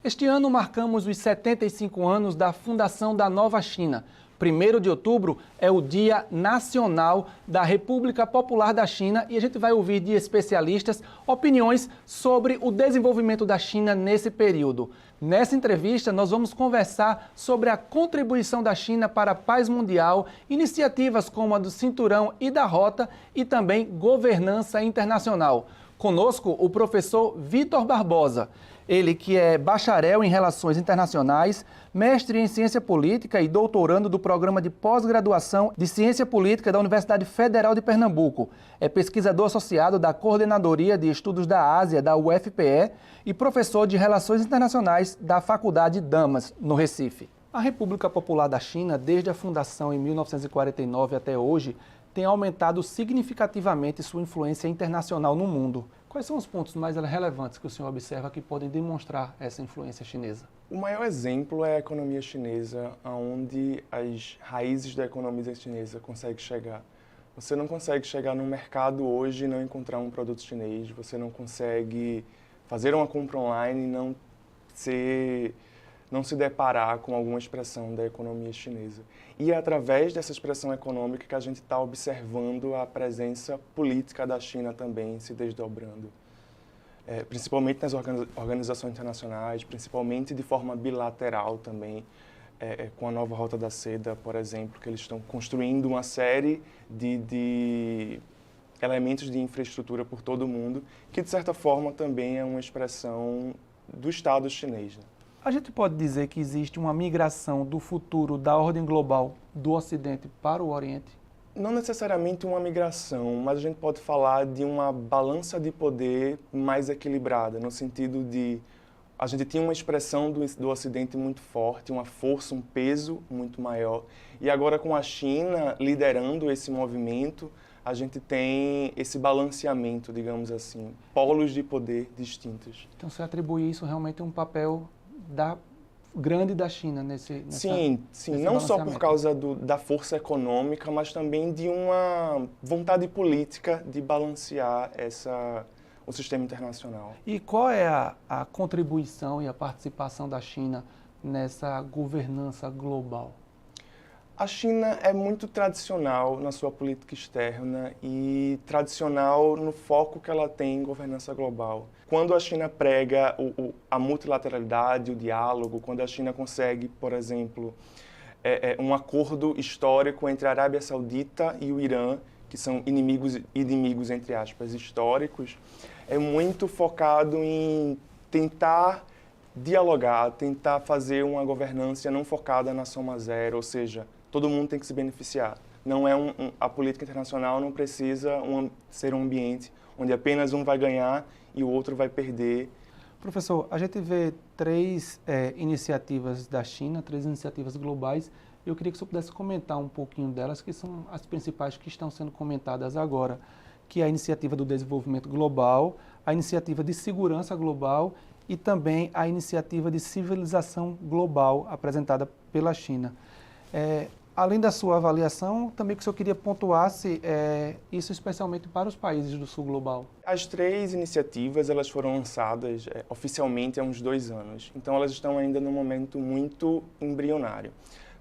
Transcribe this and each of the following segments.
Este ano marcamos os 75 anos da fundação da Nova China. 1º de outubro é o Dia Nacional da República Popular da China e a gente vai ouvir de especialistas opiniões sobre o desenvolvimento da China nesse período. Nessa entrevista, nós vamos conversar sobre a contribuição da China para a paz mundial, iniciativas como a do Cinturão e da Rota e também governança internacional. Conosco, o professor Vitor Barbosa. Ele que é bacharel em Relações Internacionais, mestre em Ciência Política e doutorando do Programa de Pós-Graduação de Ciência Política da Universidade Federal de Pernambuco. É pesquisador associado da Coordenadoria de Estudos da Ásia, da UFPE, e professor de Relações Internacionais da Faculdade Damas, no Recife. A República Popular da China, desde a fundação em 1949 até hoje, tem aumentado significativamente sua influência internacional no mundo. Quais são os pontos mais relevantes que o senhor observa que podem demonstrar essa influência chinesa? O maior exemplo é a economia chinesa, onde as raízes da economia chinesa conseguem chegar. Você não consegue chegar no mercado hoje e não encontrar um produto chinês, você não consegue fazer uma compra online e não se deparar com alguma expressão da economia chinesa. E é através dessa expressão econômica que a gente está observando a presença política da China também se desdobrando. Principalmente nas organizações internacionais, principalmente de forma bilateral também, com a nova Rota da Seda, por exemplo, que eles estão construindo uma série de elementos de infraestrutura por todo o mundo, que de certa forma também é uma expressão do Estado chinês, né? A gente pode dizer que existe uma migração do futuro da ordem global do Ocidente para o Oriente? Não necessariamente uma migração, mas a gente pode falar de uma balança de poder mais equilibrada, no sentido de a gente tinha uma expressão do Ocidente muito forte, uma força, um peso muito maior, e agora com a China liderando esse movimento, a gente tem esse balanceamento, digamos assim, polos de poder distintos. Então você atribui isso realmente a um papel grande da China nesse Sim, não só por causa da força econômica, mas também de uma vontade política de balancear o sistema internacional. E qual é a contribuição e a participação da China nessa governança global? A China é muito tradicional na sua política externa e tradicional no foco que ela tem em governança global. Quando a China prega a multilateralidade, o diálogo, quando a China consegue, por exemplo, um acordo histórico entre a Arábia Saudita e o Irã, que são inimigos entre aspas, históricos, é muito focado em tentar dialogar, tentar fazer uma governança não focada na soma zero, ou seja, todo mundo tem que se beneficiar. Não é a política internacional não precisa ser um ambiente onde apenas um vai ganhar e o outro vai perder. Professor, a gente vê três iniciativas da China, 3 iniciativas globais. Eu queria que o senhor pudesse comentar um pouquinho delas, que são as principais que estão sendo comentadas agora, que é a iniciativa do desenvolvimento global, a iniciativa de segurança global e também a iniciativa de civilização global apresentada pela China. Além da sua avaliação, também que o senhor queria pontuasse isso especialmente para os países do sul global. As 3 iniciativas elas foram lançadas oficialmente há uns 2 anos, então elas estão ainda num momento muito embrionário.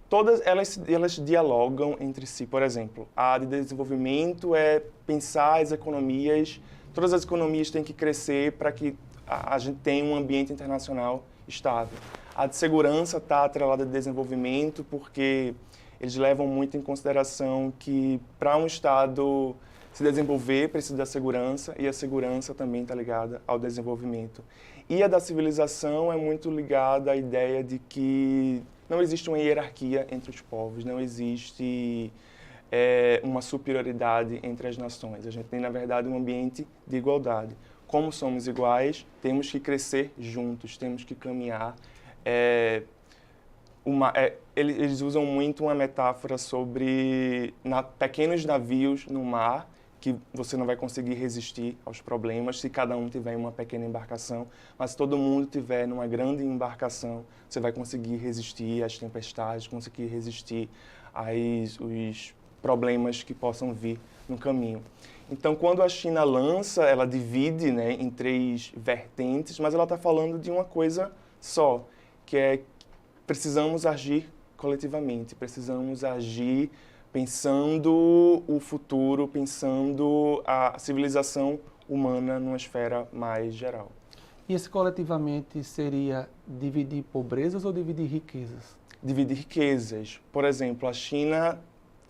Todas elas dialogam entre si, por exemplo, a de desenvolvimento é pensar as economias, todas as economias têm que crescer para que a gente tenha um ambiente internacional estável. A de segurança está atrelada ao desenvolvimento porque eles levam muito em consideração que para um Estado se desenvolver precisa da segurança e a segurança também está ligada ao desenvolvimento. E a da civilização é muito ligada à ideia de que não existe uma hierarquia entre os povos, não existe uma superioridade entre as nações. A gente tem, na verdade, um ambiente de igualdade. Como somos iguais, temos que crescer juntos, temos que caminhar. Eles usam muito uma metáfora sobre pequenos navios no mar, que você não vai conseguir resistir aos problemas se cada um tiver em uma pequena embarcação, mas se todo mundo tiver numa grande embarcação, você vai conseguir resistir às tempestades, conseguir resistir aos problemas que possam vir no caminho. Então, quando a China lança, ela divide, né, em 3 vertentes, mas ela está falando de uma coisa só, que é precisamos agir coletivamente, precisamos agir pensando o futuro, pensando a civilização humana numa esfera mais geral. E esse coletivamente seria dividir pobrezas ou dividir riquezas? Dividir riquezas. Por exemplo, a China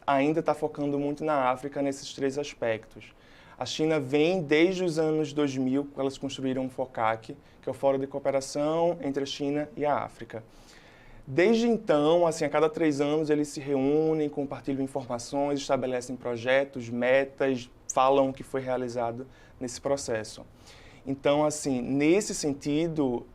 ainda está focando muito na África nesses três aspectos. A China vem desde os anos 2000, quando elas construíram o FOCAC, que é o Fórum de Cooperação entre a China e a África. Desde então, assim, a cada 3 anos, eles se reúnem, compartilham informações, estabelecem projetos, metas, falam o que foi realizado nesse processo. Então, assim, nesse sentido,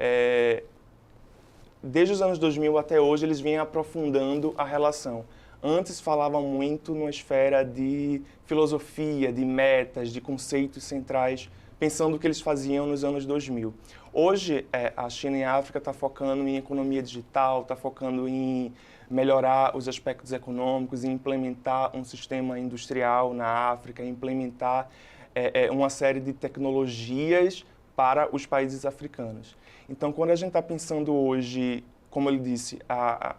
desde os anos 2000 até hoje, eles vêm aprofundando a relação. Antes falavam muito numa esfera de filosofia, de metas, de conceitos centrais, pensando o que eles faziam nos anos 2000. Hoje, a China e a África está focando em economia digital, está focando em melhorar os aspectos econômicos, em implementar um sistema industrial na África, implementar uma série de tecnologias para os países africanos. Então, quando a gente está pensando hoje, como eu disse,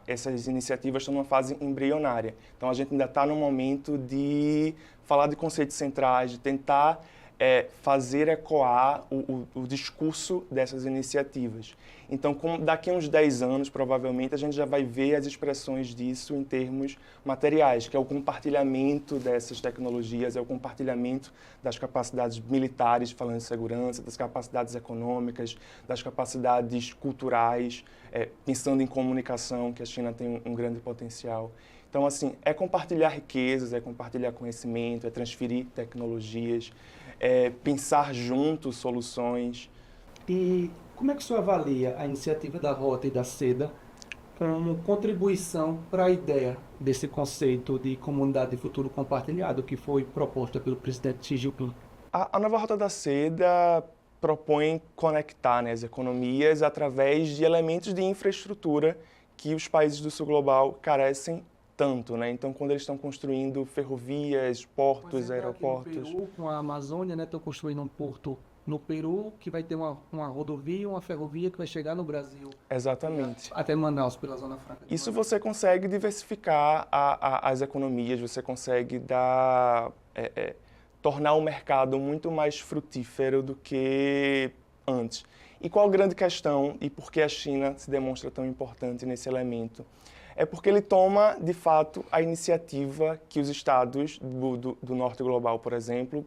essas iniciativas estão numa fase embrionária. Então, a gente ainda está no momento de falar de conceitos centrais, de tentar fazer ecoar o discurso dessas iniciativas. Então, daqui a uns 10 anos, provavelmente, a gente já vai ver as expressões disso em termos materiais, que é o compartilhamento dessas tecnologias, é o compartilhamento das capacidades militares, falando de segurança, das capacidades econômicas, das capacidades culturais, pensando em comunicação, que a China tem um grande potencial. Então, assim, é compartilhar riquezas, é compartilhar conhecimento, é transferir tecnologias, pensar juntos soluções. E como é que o senhor avalia a iniciativa da Rota e da Seda como contribuição para a ideia desse conceito de comunidade de futuro compartilhado que foi proposta pelo presidente Xi Jinping? A nova Rota da Seda propõe conectar, né, as economias através de elementos de infraestrutura que os países do sul global carecem tanto, né? Então, quando eles estão construindo ferrovias, portos, aeroportos... Aqui no Peru, com a Amazônia, né, estão construindo um porto no Peru, que vai ter uma rodovia, uma ferrovia que vai chegar no Brasil. Exatamente. Até Manaus, pela Zona Franca. Isso você consegue diversificar as economias, você consegue tornar o mercado muito mais frutífero do que antes. E qual a grande questão e por que a China se demonstra tão importante nesse elemento? É porque ele toma, de fato, a iniciativa que os estados do norte global, por exemplo,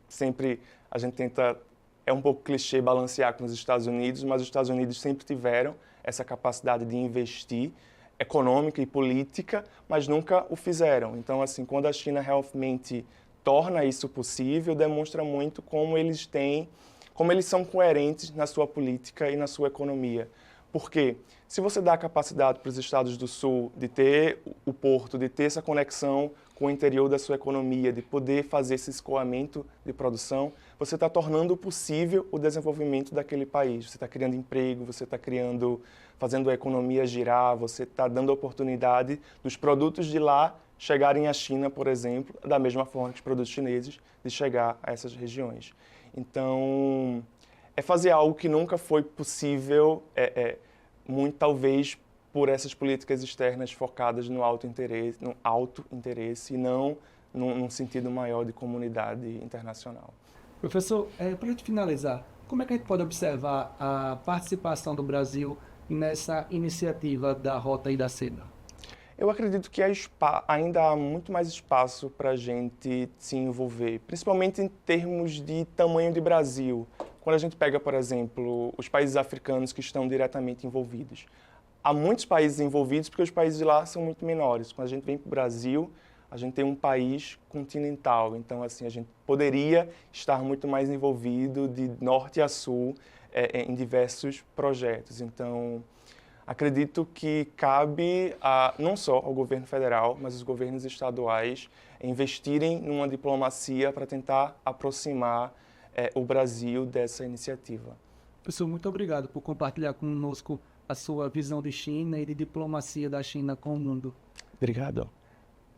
sempre a gente tenta, é um pouco clichê balancear com os Estados Unidos, mas os Estados Unidos sempre tiveram essa capacidade de investir econômica e política, mas nunca o fizeram. Então, assim, quando a China realmente torna isso possível, demonstra muito como eles são coerentes na sua política e na sua economia. Porque se você dá a capacidade para os estados do sul de ter o porto, de ter essa conexão com o interior da sua economia, de poder fazer esse escoamento de produção, você está tornando possível o desenvolvimento daquele país. Você está criando emprego, você está fazendo a economia girar, você está dando a oportunidade dos produtos de lá chegarem à China, por exemplo, da mesma forma que os produtos chineses de chegar a essas regiões. Então, é fazer algo que nunca foi possível, muito talvez por essas políticas externas focadas no alto interesse e não num sentido maior de comunidade internacional. Professor, para a gente finalizar, como é que a gente pode observar a participação do Brasil nessa iniciativa da Rota e da Seda? Eu acredito que ainda há muito mais espaço para a gente se envolver, principalmente em termos de tamanho de Brasil. Quando a gente pega, por exemplo, os países africanos que estão diretamente envolvidos. Há muitos países envolvidos porque os países de lá são muito menores. Quando a gente vem para o Brasil, a gente tem um país continental. Então, assim, a gente poderia estar muito mais envolvido de norte a sul em diversos projetos. Então, acredito que cabe não só ao governo federal, mas os governos estaduais investirem numa diplomacia para tentar aproximar o Brasil dessa iniciativa. Professor, muito obrigado por compartilhar conosco a sua visão de China e de diplomacia da China com o mundo. Obrigado.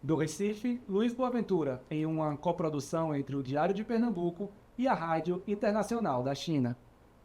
Do Recife, Luiz Boaventura, em uma coprodução entre o Diário de Pernambuco e a Rádio Internacional da China.